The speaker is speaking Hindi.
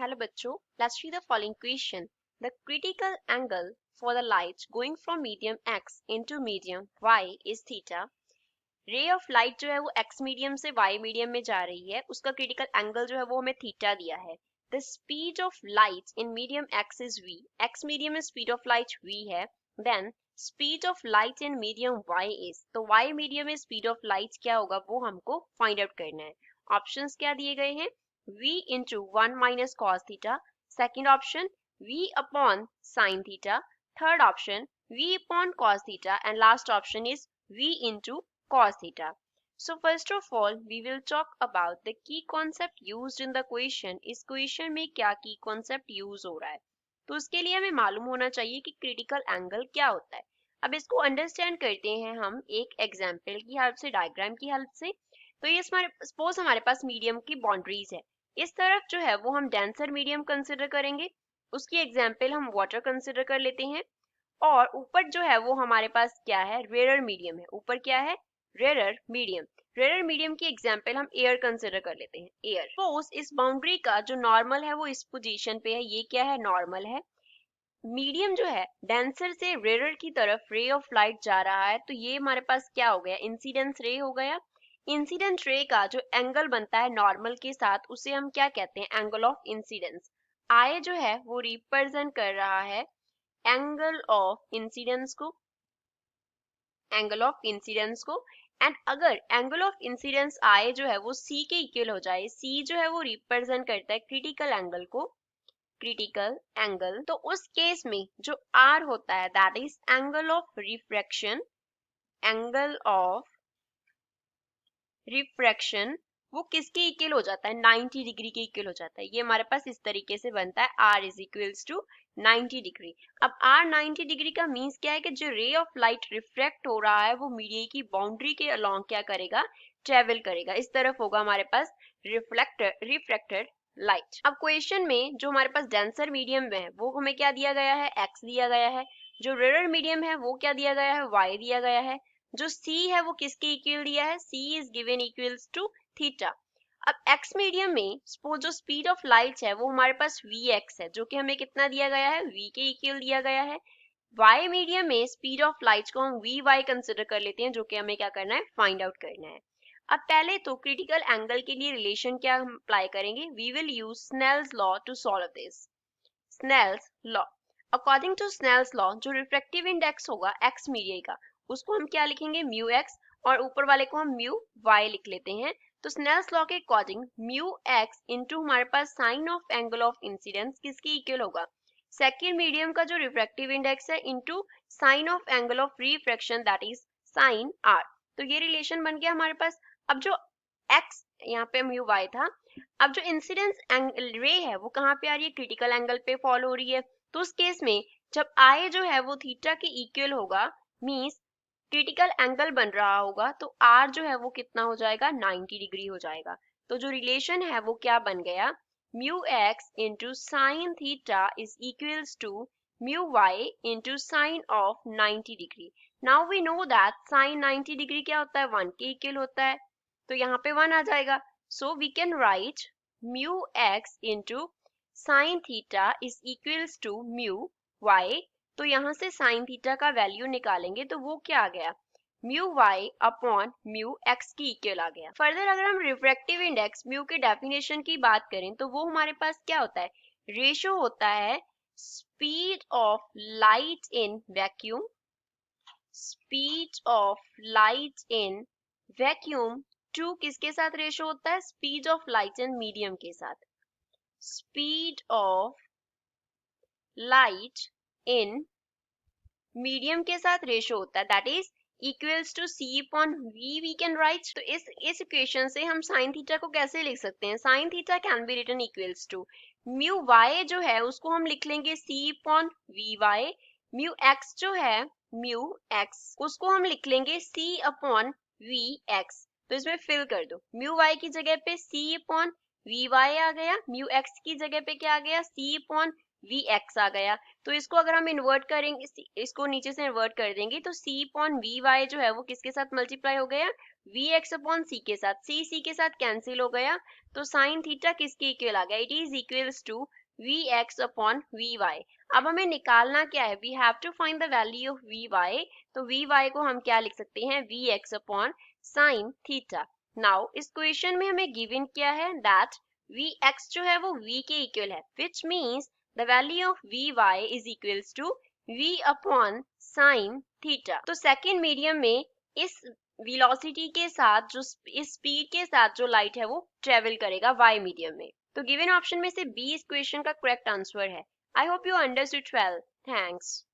Hello बच्चों, let's read the following question. The critical angle for the light going from medium x into medium y is theta. Ray of light जो है वो x मीडियम से y मीडियम में जा रही है, उसका क्रिटिकल एंगल जो है वो हमें थीटा दिया है. The speed of light in medium x is v. x medium में स्पीड ऑफ लाइट v है. Then speed of light in medium y is, तो y मीडियम में स्पीड ऑफ लाइट क्या होगा वो हमको फाइंड आउट करना है. ऑप्शंस क्या दिए गए हैं? v into 1 minus cos theta. Second option v upon sin theta. Third option v upon cos theta. And last option is v into cos theta. So first of all we will talk about the key concept used in the question. इस question में क्या key concept use हो रहा है, तो उसके लिए हमें मालूम होना चाहिए कि critical angle क्या होता है. अब इसको understand करते हैं हम एक example की हेल्प से, डायग्राम की हेल्प से. तो ये सपोज हमारे पास मीडियम की बाउंड्रीज है. इस तरफ जो है वो हम डेंसर मीडियम कंसिडर करेंगे, उसकी एग्जाम्पल हम वाटर कंसिडर कर लेते हैं. और ऊपर जो है वो हमारे पास क्या है? रेयर मीडियम है. ऊपर क्या है? Rare medium. रेयर मीडियम की एग्जाम्पल हम एयर कंसिडर कर लेते हैं. एयर. सपोज इस बाउंड्री का जो नॉर्मल है वो इस पोजीशन पे है. ये क्या है? नॉर्मल है. मीडियम जो है डेंसर से रेयर की तरफ रे ऑफ लाइट जा रहा है, तो ये हमारे पास क्या हो गया? इंसिडेंस रे हो गया. इंसिडेंट रे का जो एंगल बनता है नॉर्मल के साथ, उसे हम क्या कहते हैं? Angle of incidence. आई जो है वो रिप्रेजेंट कर रहा है एंगल ऑफ इंसिडेंस को, एंगल ऑफ इंसिडेंस को. एंड अगर एंगल ऑफ इंसिडेंस आई जो है वो सी के इक्वल हो जाए, सी जो है वो रिप्रेजेंट करता है क्रिटिकल एंगल को, क्रिटिकल एंगल, तो उस केस में जो आर होता है that is angle of refraction. Angle of refraction वो किसके इक्वल हो जाता है? 90 डिग्री के इक्वल हो जाता है. ये हमारे पास इस तरीके से बनता है r is equals to 90 degree. अब r 90 डिग्री का मीन्स क्या है कि जो रे ऑफ लाइट रिफ्रैक्ट हो रहा है वो मीडिया की बाउंड्री के अलोंग क्या करेगा? ट्रेवल करेगा. इस तरफ होगा हमारे पास रिफ्रैक्टेड लाइट. अब क्वेश्चन में जो हमारे पास डेंसर मीडियम में है वो हमें क्या दिया गया है? x दिया गया है. जो रेयर मीडियम है वो क्या दिया गया है? y दिया गया है. जो c है वो किसके इक्वल दिया है? c is given equals to theta. अब x मीडियम में सपोज जो स्पीड ऑफ लाइट है वो हमारे पास vx है, जो कि हमें कितना दिया गया है? v के इक्वल दिया गया है. y मीडियम में स्पीड ऑफ लाइट को हम vy कंसिडर कर लेते हैं, जो कि हमें क्या करना है? फाइंड आउट करना है. अब पहले तो क्रिटिकल एंगल के लिए रिलेशन क्या हम अप्लाई करेंगे? We will use Snell's law to solve this. Snell's law. According to Snell's law जो रिफ्रैक्टिव इंडेक्स होगा x मीडिया का, उसको हम क्या लिखेंगे? म्यू एक्स, और ऊपर वाले को हम म्यू वाई लिख लेते हैं. तो स्नेल्स लॉ के अकॉर्डिंग म्यू एक्स इंटू हमारे पास sine of angle of incidence किसके इक्वल होगा? सेकेंड मीडियम का जो रिफ्रैक्टिव इंडेक्स है into sine of angle of refraction that is sine r. तो ये रिलेशन बन गया हमारे पास. अब जो x यहाँ पे म्यू वाई था, अब जो इंसिडेंस रे है वो कहाँ पे आ रही है? क्रिटिकल एंगल पे फॉल हो रही है. तो उस केस में जब आई जो है वो थीटा के इक्वल होगा, मींस क्रिटिकल एंगल बन रहा होगा, तो r जो है वो कितना हो जाएगा? 90 डिग्री हो जाएगा. तो जो रिलेशन है वो क्या बन गया? Mu x into sine theta is equals to mu y into sine of 90 degree. Now we know that sine 90 degree क्या होता है? 1 के इक्वल होता है, तो यहाँ पे 1 आ जाएगा. So we can write mu x into sine theta is equals to mu y. तो यहाँ से साइन थीटा का वैल्यू निकालेंगे तो वो क्या आ गया? Mu y upon mu x की इक्वल आ गया. फर्दर अगर हम रिफ्रैक्टिव इंडेक्स म्यू के डेफिनेशन की बात करें तो वो हमारे पास क्या होता है? रेशो होता है speed of light in vacuum, speed of light in vacuum to किसके साथ रेशो होता है? Speed of light in medium के साथ. Speed of light in medium के साथ रेशो होता है, that is equals to c upon v we can write. तो इस इक्वेशन से हम साइन थीटा को कैसे लिख सकते हैं? Sine theta can be written equals to mu y जो है उसको हम लिख लेंगे c upon v y. Mu x जो है म्यू x उसको हम लिख लेंगे c अपॉन वी एक्स. तो इसमें फिल कर दो. म्यू y की जगह पे c अपॉन वी वाई आ गया, म्यू एक्स की जगह पे क्या आ गया, सी अपॉन वी एक्स आ गया। तो इसको अगर हम इन्वर्ट करेंगे, इसको नीचे से इन्वर्ट कर देंगे तो सी अपॉन वी वाई जो है वो किसके साथ मल्टीप्लाई हो गया, वी एक्स अपॉन सी के साथ, सी के साथ कैंसिल हो गया, तो साइन थीटा किसके इक्वल आ गया, it is equals to v x upon v y. अब हमें निकालना क्या है, we have to find the value of v y, तो वी वाई को हम क्या लिख सकते हैं, v x upon sine theta. Now इस क्वेश्चन में हमें गिवन क्या है, दैट वी एक्स जो है वो v के इक्वल है, which means the value of v y is equals to v upon sine theta. तो सेकेंड मीडियम में इस वेलोसिटी के साथ जो इस स्पीड के साथ जो लाइट है वो ट्रेवल करेगा y मीडियम में। तो गिवन ऑप्शन में से बी इस क्वेश्चन का करेक्ट आंसर है। I hope you understood well. Thanks.